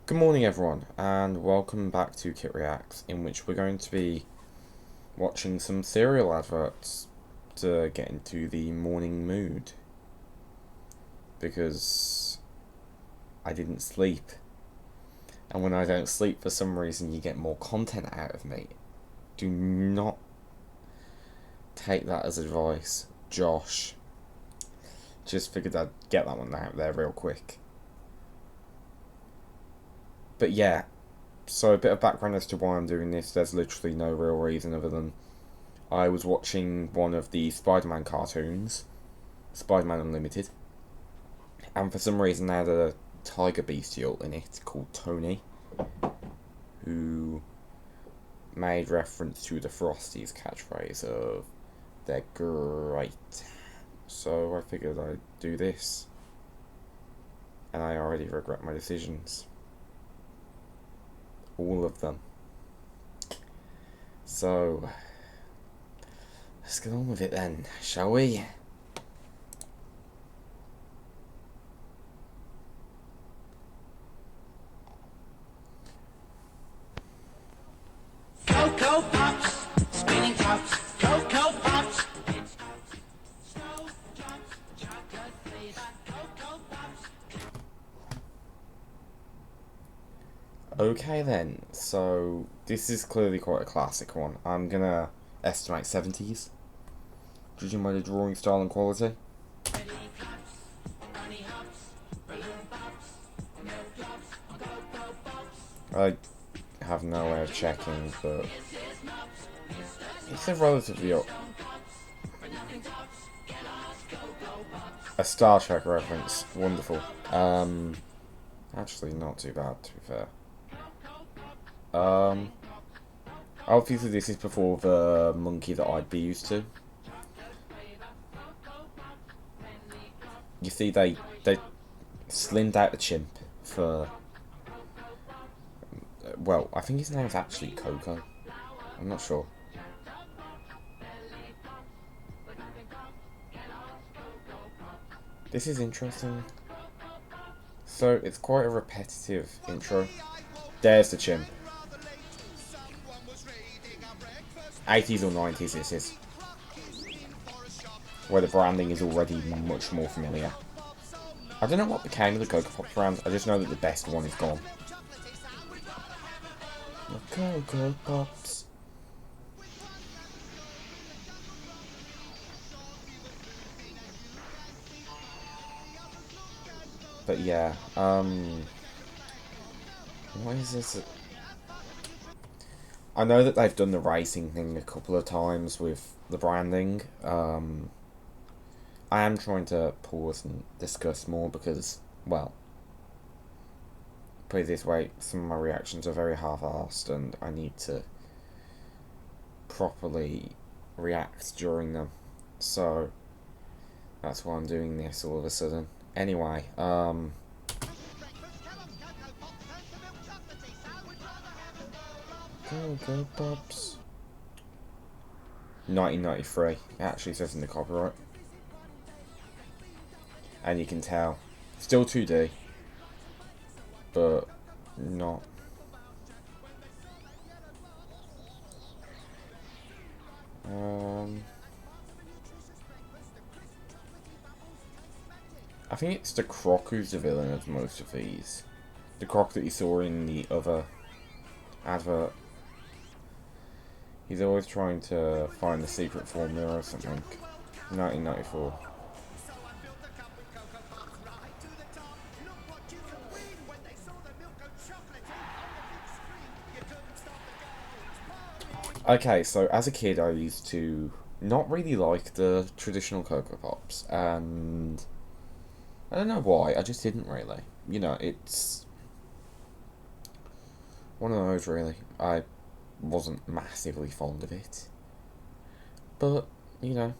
Good morning everyone, and welcome back to Kit Reacts, in which we're going to be watching some cereal adverts to get into the morning mood. Because I didn't sleep. And when I don't sleep, for some reason, you get more content out of me. Do not take that as advice, Josh. Just figured I'd get that one out there real quick. But yeah, so a bit of background as to why I'm doing this. There's literally no real reason other than I was watching one of the Spider-Man cartoons, Spider-Man Unlimited, and for some reason they had a tiger bestial in it called Tony, who made reference to the Frosties catchphrase of "they're great." So I figured I'd do this, and I already regret my decisions. All of them. So let's get on with it then, shall we? Coco Pops, spinning tops, Coco Pops. Snowdrops, chocolate flavor, Coco Pops. Okay then, so this is clearly quite a classic one. I'm gonna estimate 70s, judging by the drawing style and quality. Ready claps, bunny hops, balloon pops, milk drops, Coco Pops. I have no way of checking, but This is Mops, Mr. it's a relatively Stone Pops, but nothing tops, Kellogg's Coco Pops. a Star Trek reference. Wonderful. Actually not too bad, to be fair. Obviously this is before the monkey that I'd be used to. You see, they slimmed out the chimp for, well, I think his name's actually Coco. I'm not sure. This is interesting. So it's quite a repetitive intro. There's the chimp. 80s or 90s this is, where the branding is already much more familiar. I don't know what became of the Coco Pops brand, I just know that the best one is gone. The Coco Pops. But yeah, what is this? I know that they've done the racing thing a couple of times with the branding. I am trying to pause and discuss more because, well, put it this way, some of my reactions are very half-assed and I need to properly react during them. So, that's why I'm doing this all of a sudden. Anyway, Coco Pops. 1993. It actually says in the copyright. And you can tell. Still 2D. But not. I think it's the Croc who's the villain of most of these. The Croc that you saw in the other advert. He's always trying to find the secret formula or something. 1994. Okay, so as a kid I used to not really like the traditional Coco Pops, and I don't know why, I just didn't really. You know, it's one of those really. I wasn't massively fond of it. But, you know,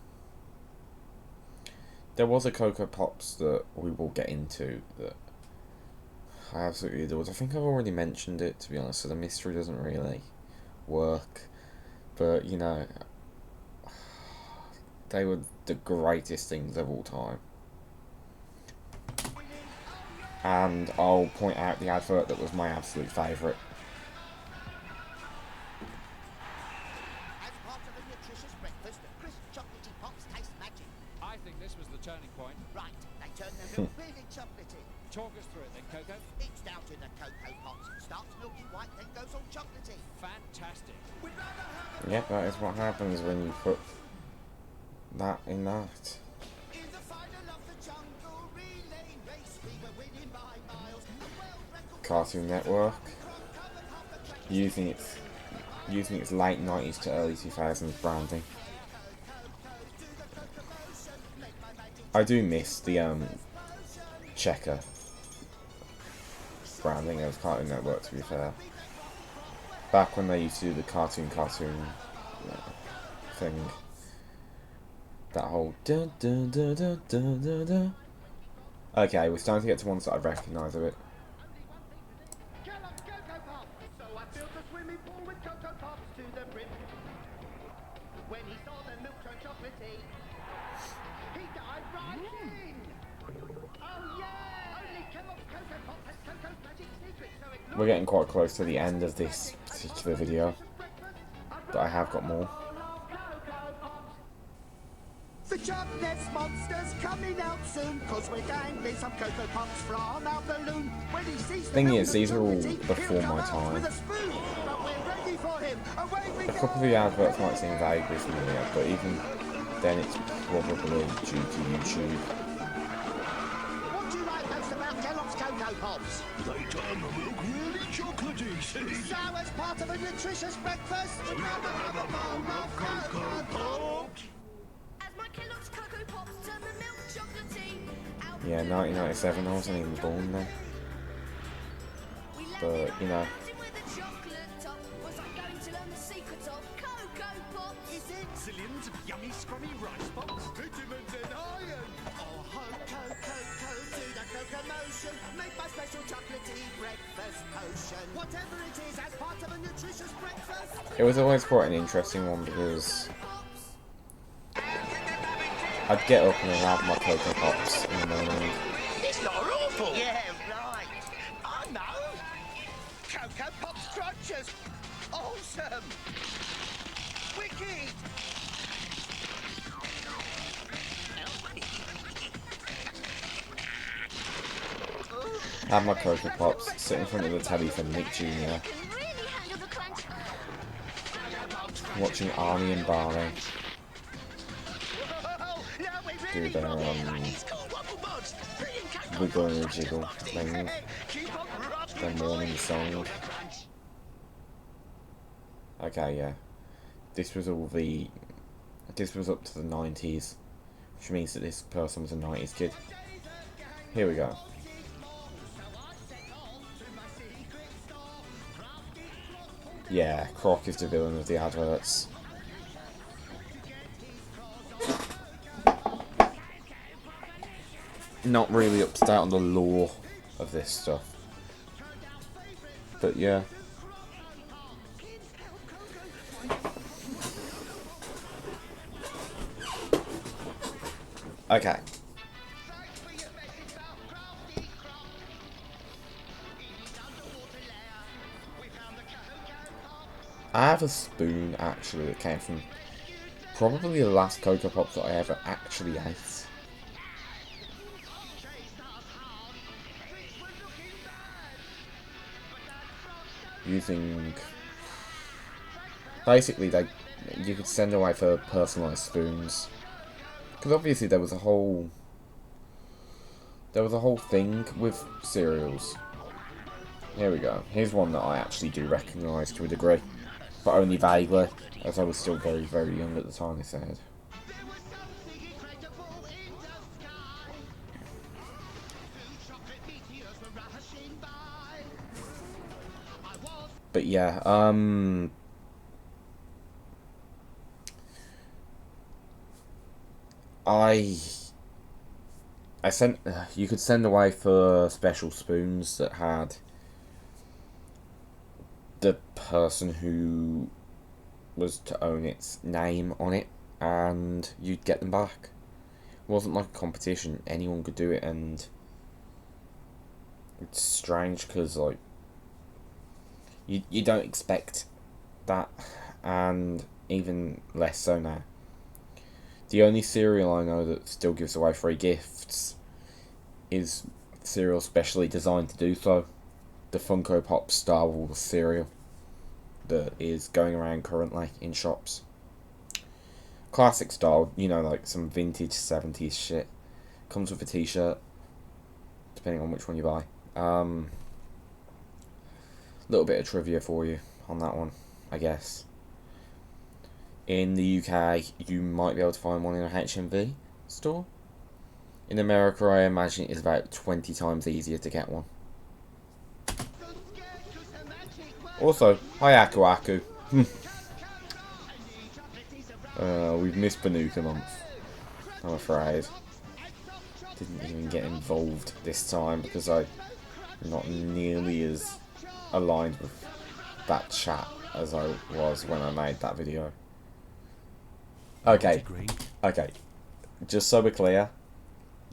there was a Coco Pops that we will get into that I absolutely adored. I think I've already mentioned it, to be honest, so the mystery doesn't really work. But, you know, they were the greatest things of all time. and I'll point out the advert that was my absolute favourite. As part of a nutritious breakfast, crisp chocolatey pops taste magic. I think this was the turning point. Right, they turn their milk really chocolatey. Talk us through it then, Coco. It's down to the Coco Pops. Starts milky white, then goes all chocolatey. Fantastic. We'd rather have Yep, that is what happens when you put that in that. in the final of the jungle relay race. We were winning by miles. A world record Cartoon Network, covered half the track. using its late 90s to early 2000s branding. I do miss the checker branding of Cartoon Network, to be fair. Back when they used to do the cartoon thing. That whole dun dun dun dun dun dun dun. Okay, we're starting to get to ones that I recognise a bit. Kellogg's Coco Pops. So I built a swimming pool with Coco Pops to the brim. When he saw the milk turn chocolatey, he dived right in. Oh yeah! Only Kellogg's Coco Pops has Coco's magic secret, so ignore We're getting quite close to the end of this particular video, but I have got more. The jobless monster's coming out soon, cause we're dangling some Coco Pops from our balloon. When he sees the Thing milk is, these are all chocolatey, before he'll come my out time. with a spoon. But we're ready for him. Away we A go. couple of the adverts might seem vaguely familiar, but even then it's probably due to YouTube. What do you like most about Kellogg's Coco Pops? They turn the milk really chocolatey, see? So as part of a nutritious breakfast, we'd rather have a bowl of Coco Pops. As my Kellogg's Coco Pops turn the milk chocolatey. Out Yeah, 1997, I wasn't even born then. we landed But, on you know. a mountain with a chocolate top. Was I going to learn the secret of Coco Pops? Is it Zillions of yummy scrummy rice pops, vitamins and iron. Oh, ho, Coco, do the Coco motion. Make my special chocolatey breakfast potion. Whatever it is, as part of a nutritious breakfast. It was always quite an interesting one because I'd get up and I'd have my Coco Pops in the morning. It's not awful. Yeah, right. I know. Coco Pops crunchers. Awesome. Wicked. Have my Coco Pops, sit in front of the telly for Nick Jr., Can really handle the crunch. watching Arnie and Barney Whoa, now we do really their rock it. It's called Wobble Buds. Brilliant Coco wiggle Pops. and jiggle thing, Keep on rocking, their morning song. Okay, yeah. This was up to the 90s, which means that this person was a 90s kid. Here we go. Yeah, Croc is the villain of the adverts. Not really up to date on the lore of this stuff. But yeah. Okay. I have a spoon actually that came from probably the last Coco Pops that I ever actually ate. Using basically you could send away for personalised spoons, because obviously there was a whole thing with cereals. Here we go. Here's one that I actually do recognise to a degree, but only vaguely, as I was still very, very young at the time, they said. But yeah, I sent, you could send away for special spoons that had the person who was to own its name on it, and you'd get them back. It wasn't like a competition, anyone could do it, and It's strange because, like, you don't expect that, and even less so now. The only cereal I know that still gives away free gifts is cereal specially designed to do so. The Funko Pops Star Wars cereal that is going around currently in shops. Classic style, you know, like some vintage 70s shit. Comes with a t-shirt, depending on which one you buy. Little bit of trivia for you on that one, I guess. In the UK, you might be able to find one in a HMV store. In America, I imagine it is about 20 times easier to get one. Also, hi Aku Aku. We've missed Banuka month, I'm afraid. Didn't even get involved this time because I'm not nearly as aligned with that chat as I was when I made that video. Okay, just so we're clear,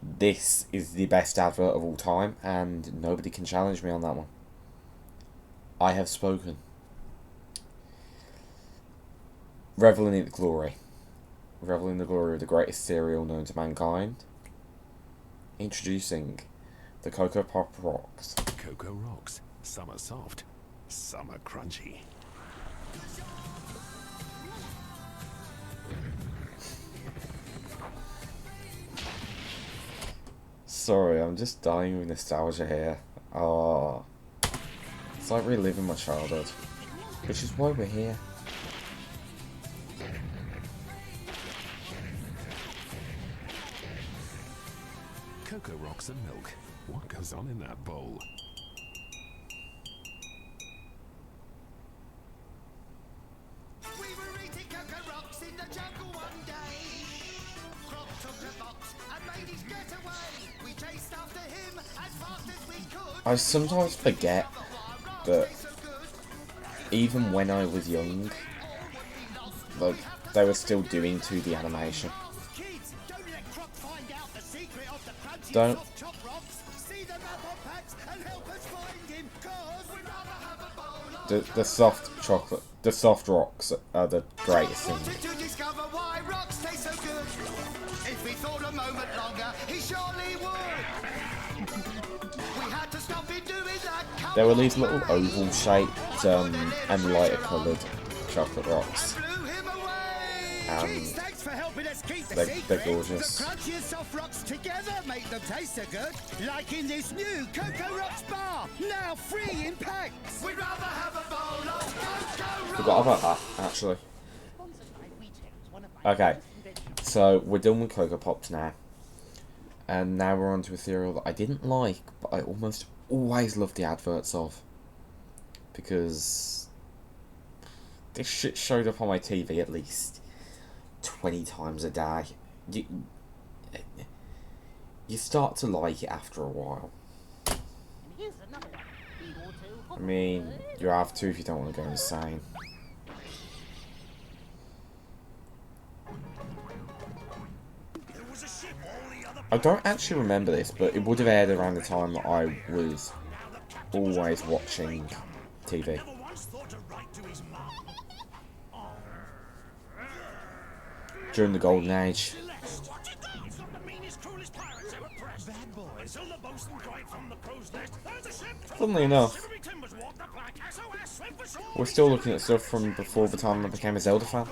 this is the best advert of all time and nobody can challenge me on that one. I have spoken. Revel in the glory. Revel in the glory of the greatest cereal known to mankind. Introducing the Coco Pop Rocks. Coco Rocks. Some are soft, some are crunchy. Sorry, I'm just dying with nostalgia here. Oh, it's like reliving my childhood, which is why we're here. Coco Rocks and milk. What goes on in that bowl? We were eating Coco Rocks in the jungle one day. Croc took the box and made his getaway. We chased after him as fast as we could. I sometimes forget that even when I was young, like, they were still doing 2D animation. Kids, don't let Croc find out the secret of the crunchy Don't. soft chop rocks. See them up on packs and help us find him, 'cause we'd rather have a bowl of The soft chocolate, the soft rocks are the greatest thing. wanted to discover why rocks taste so good. If we thought a moment longer, he surely would. We had to stop him doing that. There were these little oval shaped and lighter coloured chocolate rocks. Blew him away. Um, Kids, thanks for helping us keep the they're secret. gorgeous. The crunchy and soft rocks together make them taste so good. Like in this new Coco Rocks bar, now free in packs. We'd rather have a bowl of Coco Rocks. Forgot about that, actually. Okay, so we're done with Coco Pops now. And now we're on to a cereal that I didn't like, but I almost always loved the adverts of. Because this shit showed up on my TV at least 20 times a day. You start to like it after a while. I mean, you have to if you don't want to go insane. I don't actually remember this, but it would have aired around the time that I was always watching TV. During the golden age. Funnily enough, we're still looking at stuff from before the time I became a Zelda fan.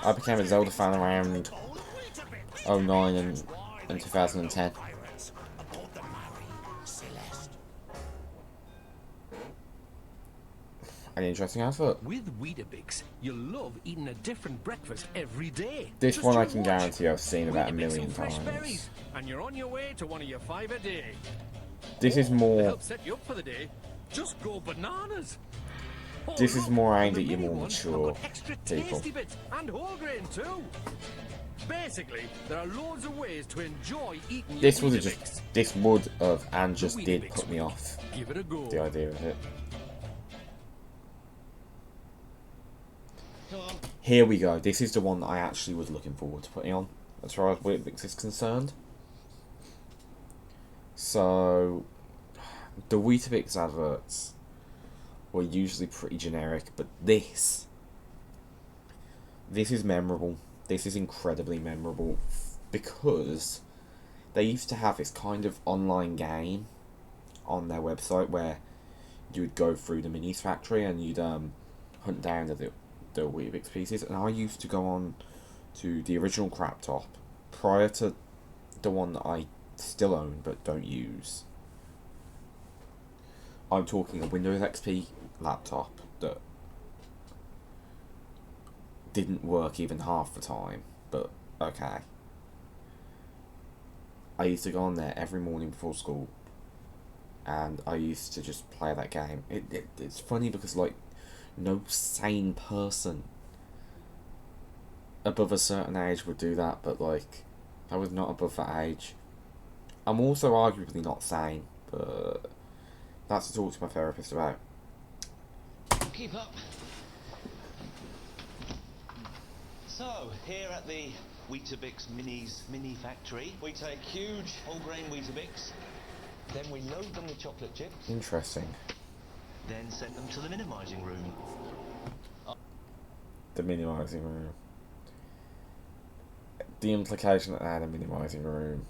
I became a Zelda fan around 2009 and 2010. An interesting advert. With Weetabix, you'll love eating a different breakfast every day. This Just one I you can watch. guarantee I've seen about a Weetabix million and fresh times. berries, and you're on your way to one of your 5 a day. This is To more. help set you up for the day, just go bananas. Oh, This is look, more aimed the at your mini more ones have mature got extra people. tasty bits and whole grain too. Basically, there are loads of ways to enjoy eating This your would have Weetabix. just. This would have and just The did Weetabix put me week. off. Give it a go. The idea of it. Here we go. This is the one that I actually was looking forward to putting on, as far as Weetabix is concerned. So, the Weetabix adverts were usually pretty generic, but this is memorable. This is incredibly memorable because they used to have this kind of online game on their website where you would go through the minis factory and you'd hunt down the Weetabix pieces. And I used to go on to the original crap top prior to the one that I still own but don't use. I'm talking a Windows XP laptop that didn't work even half the time, but okay. I used to go on there every morning before school, and I used to just play that game. It's funny because, like, no sane person above a certain age would do that, but, like, I was not above that age. I'm also arguably not sane, but that's to talk to my therapist about. Keep up. So, here at the Weetabix Minis mini factory, we take huge whole grain Weetabix, then we load them with chocolate chips, Interesting. then send them to the minimising room. The minimising room. The implication that they had a minimising room,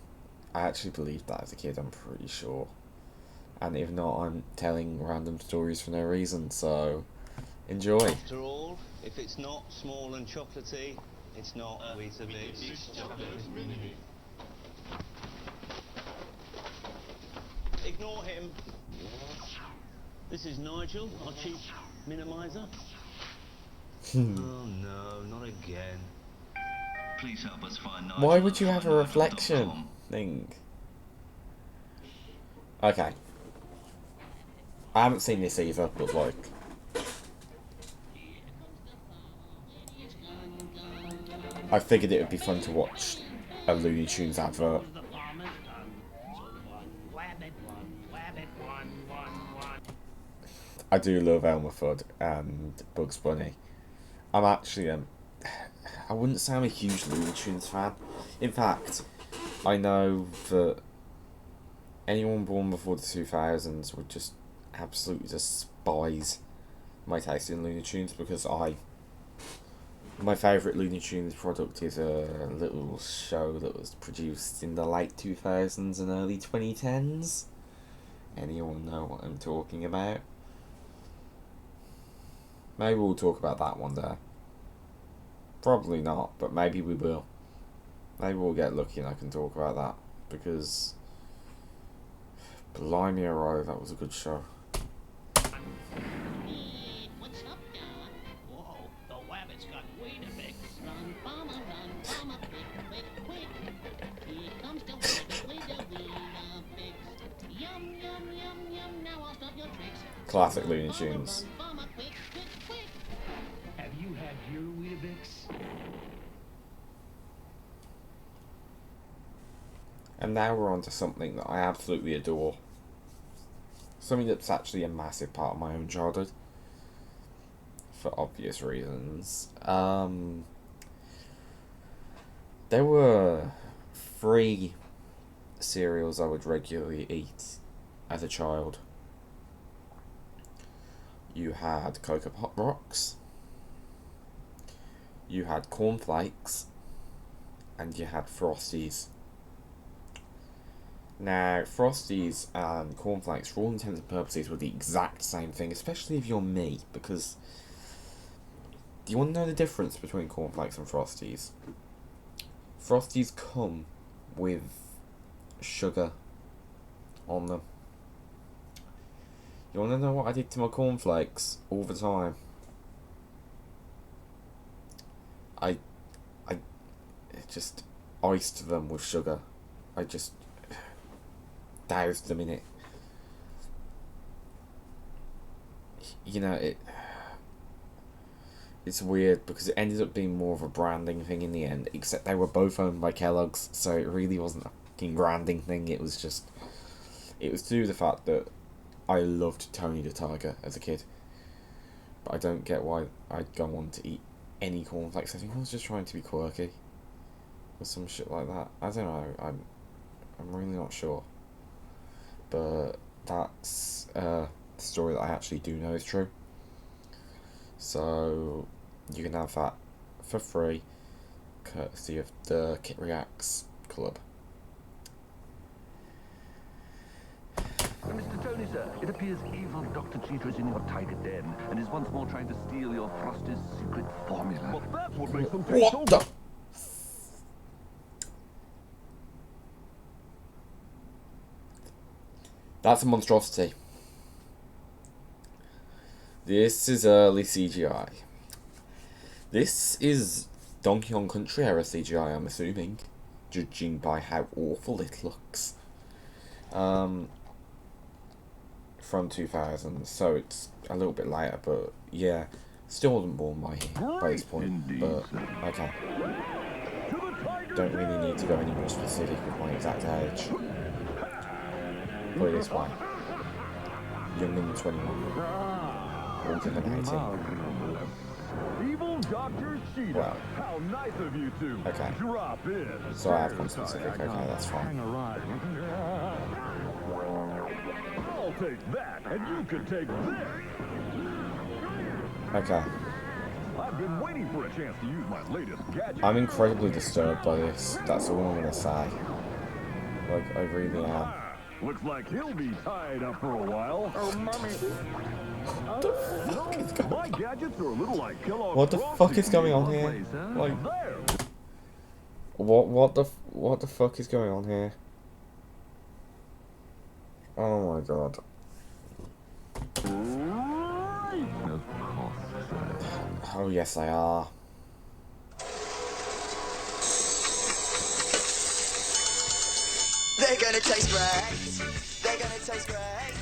I actually believed that as a kid, I'm pretty sure. And if not, I'm telling random stories for no reason, so enjoy. After all, if it's not small and chocolatey, it's not Weetabix. Ignore him. This is Nigel, our chief minimiser. Oh no, not again. Please help us find Nigel. Why would you have a reflection thing? Okay. I haven't seen this either, but like, I figured it would be fun to watch a Looney Tunes advert. I do love Elmer Fudd and Bugs Bunny. I'm actually I wouldn't say I'm a huge Looney Tunes fan. In fact, I know that anyone born before the 2000s would just absolutely despise my taste in Looney Tunes because my favourite Looney Tunes product is a little show that was produced in the late 2000s and early 2010s. Anyone know what I'm talking about? Maybe we'll talk about that one day. Probably not, but maybe we will. Maybe we'll get lucky and I can talk about that, because blimey alright, that was a good show. What's up, Don? Whoa, the rabbit's got Weetabix. Run, farmer, quick, quick, quick. Here comes the rabbit with the Weetabix. Yum, yum, yum, yum, now I'll stop your tricks. Classic Looney Tunes. Run, farmer, quick, quick, quick. Have you had your Weetabix? And now we're on to something that I absolutely adore. Something that's actually a massive part of my own childhood. For obvious reasons. There were 3 cereals I would regularly eat as a child. You had Coco Pops, you had cornflakes, and you had Frosties. Now, Frosties and cornflakes, for all intents and purposes, were the exact same thing, especially if you're me, because do you want to know the difference between cornflakes and Frosties? Frosties come with sugar on them. You want to know what I did to my cornflakes all the time? I just iced them with sugar. I just doused them in it. You know, it's weird because it ended up being more of a branding thing in the end, except they were both owned by Kellogg's, so it really wasn't a fucking branding thing. It was to do with the fact that I loved Tony the Tiger as a kid, but I don't get why I'd go on to eat any cornflakes. I think I was just trying to be quirky or some shit like that. I don't know. I'm really not sure. But that's a story that I actually do know is true. So you can have that for free, courtesy of the Kit Reacts Club. Mr. Tony, sir, it appears evil Dr. Cheetah is in your tiger den and is once more trying to steal your Frosty's secret formula. But that's what makes them taste so What the? That's a monstrosity. This is early CGI. This is Donkey Kong Country era CGI, I'm assuming, judging by how awful it looks. From 2000, so it's a little bit later, but yeah, still wasn't born by this point. Indeed, But sir. okay, don't really need to go any more specific with my exact age. Put it this way: younger than 21, older than 18. Evil Dr. Cheetah. Well, How nice of you two. okay. Drop in. So I have gone specific. Okay, that's fine. I'll take that, and you can take this. Okay, I've been waiting for a chance to use my latest gadget. I'm incredibly disturbed by this. That's all I'm gonna say. Like, I really am. Looks like he'll be tied up for a while. Oh, mommy. What the fuck is going My gadgets are a little like Kellogg's. What the fuck is going on here? Like, There. what the fuck is going on here? Oh my god. Of course, sir. Oh yes, they are. They're gonna taste great. They're gonna taste great.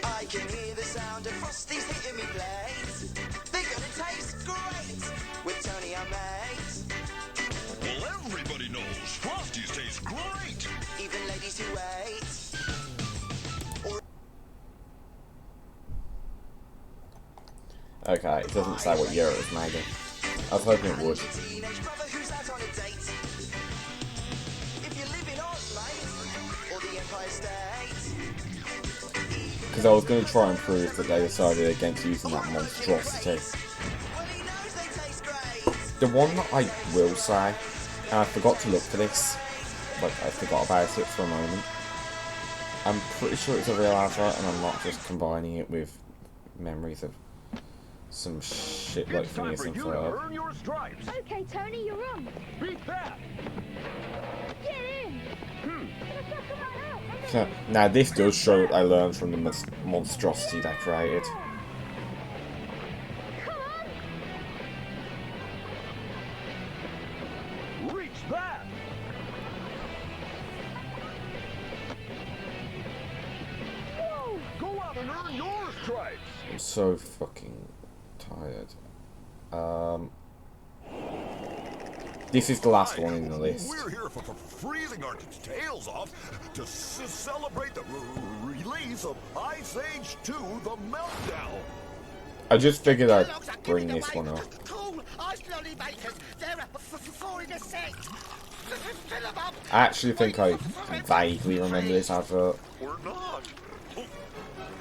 I can hear the sound of Frosty's hitting me blades. They're gonna taste great. With Tony and mate. Well, everybody knows Frosties taste great. Even ladies who wait. Okay, it doesn't say what year it was made in. I was hoping it would. Teenage brother who's out on a date. If you live in Oz, mate, or the Empire State. Because I was going to try and prove that they decided against using that monstrosity. Well, he knows they taste great. The one that I will say, and I forgot to look for this, like I forgot about it for a moment. I'm pretty sure it's a real advert and I'm not just combining it with memories of some shit like It's time Phineas for and you to Ferb. earn your stripes. Okay, Tony, you're on. Beat that. Get in. Now this does show that I learned from the monstrosity they created. Reach that. Whoa. Go out and earn your stripes. I'm so fucking tired. This is the last one in the list. We're here for freezing our tails off to celebrate the release of Ice Age 2: The Meltdown. I just figured I'd bring this one up. Cool ice lolly makers. They're four in a set. Fill 'em up. I actually think I vaguely remember this advert. We're not.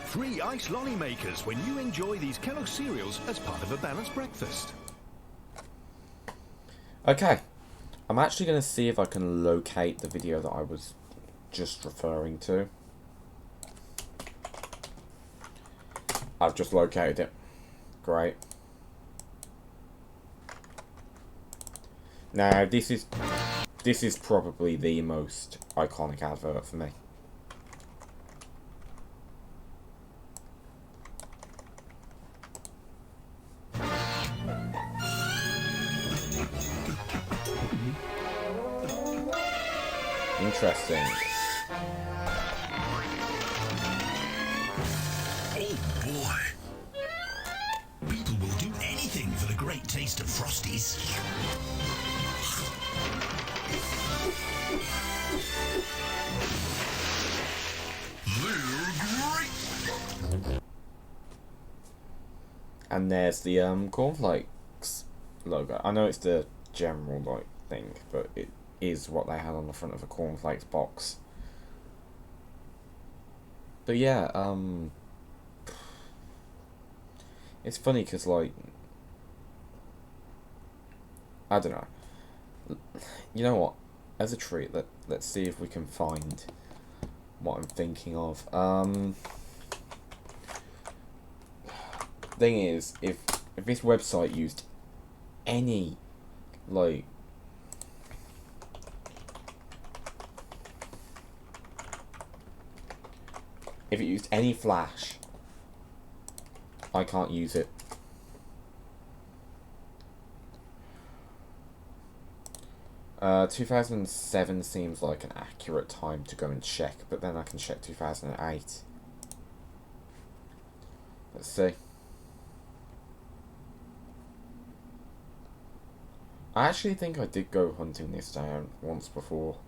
Free ice lolly makers when you enjoy these Kellogg cereals as part of a balanced breakfast. Okay, I'm actually going to see if I can locate the video that I was just referring to. I've just located it. Great. Now, this is probably the most iconic advert for me. Interesting. Oh boy. People will do anything for the great taste of Frosties. They're great. And there's the cornflakes logo. I know it's the general like thing, but it is what they had on the front of a cornflakes box. But yeah, it's funny because, like, I don't know. You know what? As a treat, let's see if we can find what I'm thinking of. Thing is, if this website used any, like, if it used any Flash, I can't use it. 2007 seems like an accurate time to go and check, but then I can check 2008. Let's see. I actually think I did go hunting this down once before.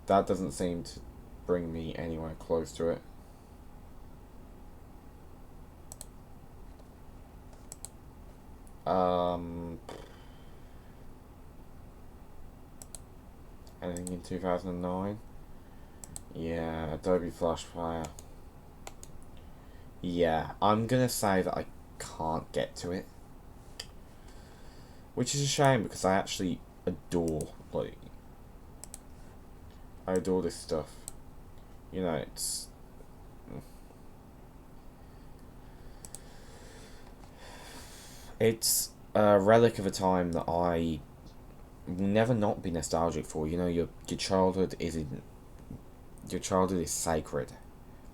That doesn't seem to bring me anywhere close to it. Anything in 2009? Yeah, Adobe Flash Player. Yeah, I'm gonna say that I can't get to it. Which is a shame because I actually adore, like, I adore this stuff. You know, it's a relic of a time that I will never not be nostalgic for. You know, your childhood your childhood is sacred.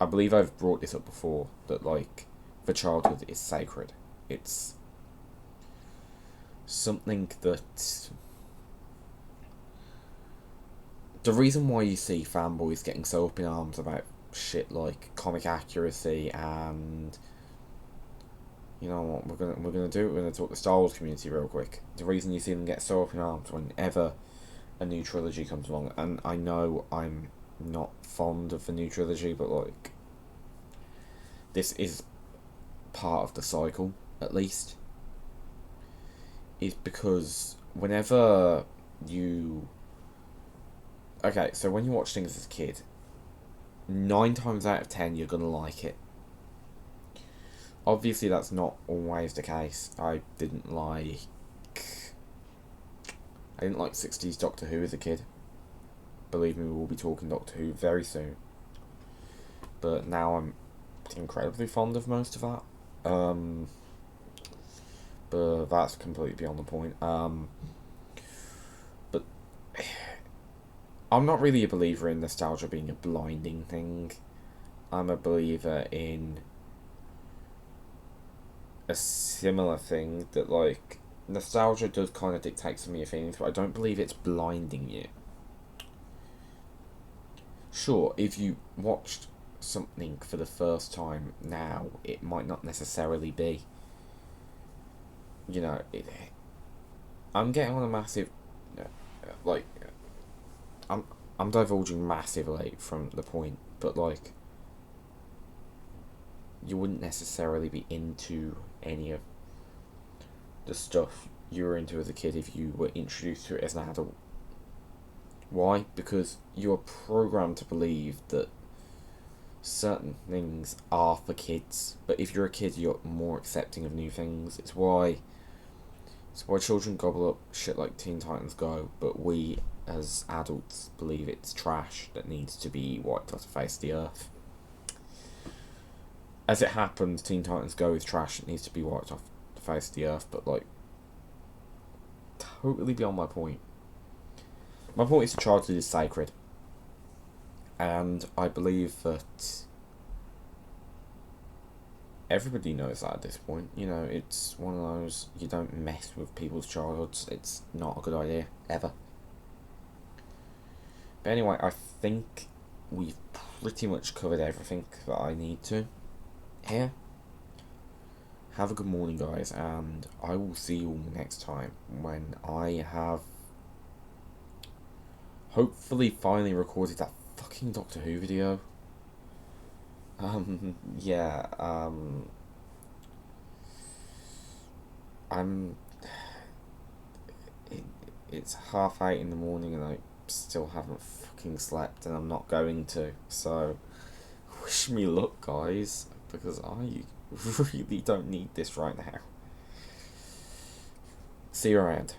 I believe I've brought this up before, that, like, the childhood is sacred. It's something that... The reason why you see fanboys getting so up in arms about shit like comic accuracy and... You know what, we're gonna do it, we're gonna talk the Star Wars community real quick. The reason you see them get so up in arms whenever a new trilogy comes along, and I know I'm not fond of the new trilogy, but, like, this is part of the cycle, at least, is because whenever you... Okay, so when you watch things as a kid, 9 times out of 10 you're gonna like it. Obviously that's not always the case. I didn't like 60s Doctor Who as a kid. Believe me, we will be talking Doctor Who very soon. But now I'm incredibly fond of most of that. But that's completely beyond the point. But I'm not really a believer in nostalgia being a blinding thing. I'm a believer in a similar thing, that, like, nostalgia does kind of dictate some of your feelings, but I don't believe it's blinding you. Sure, if you watched something for the first time now, it might not necessarily be. You know, I'm getting on a massive, like, I'm divulging massively from the point, but, like, you wouldn't necessarily be into any of the stuff you were into as a kid if you were introduced to it as an adult. Why? Because you are programmed to believe that certain things are for kids, but if you're a kid, you're more accepting of new things. It's why children gobble up shit like Teen Titans Go, but we as adults believe it's trash that needs to be wiped off the face of the earth. As it happens, Teen Titans Go is trash, it needs to be wiped off the face of the earth, but, like, totally beyond my point. My point is, childhood is sacred. And I believe that everybody knows that at this point. You know, it's one of those, you don't mess with people's childhoods. It's not a good idea, ever. But anyway, I think we've pretty much covered everything that I need to here. Have a good morning, guys, and I will see you all next time when I have hopefully finally recorded that fucking Doctor Who video. Yeah, it's 8:30 in the morning, and still haven't fucking slept, and I'm not going to. So, wish me luck, guys, because I really don't need this right now. See you around.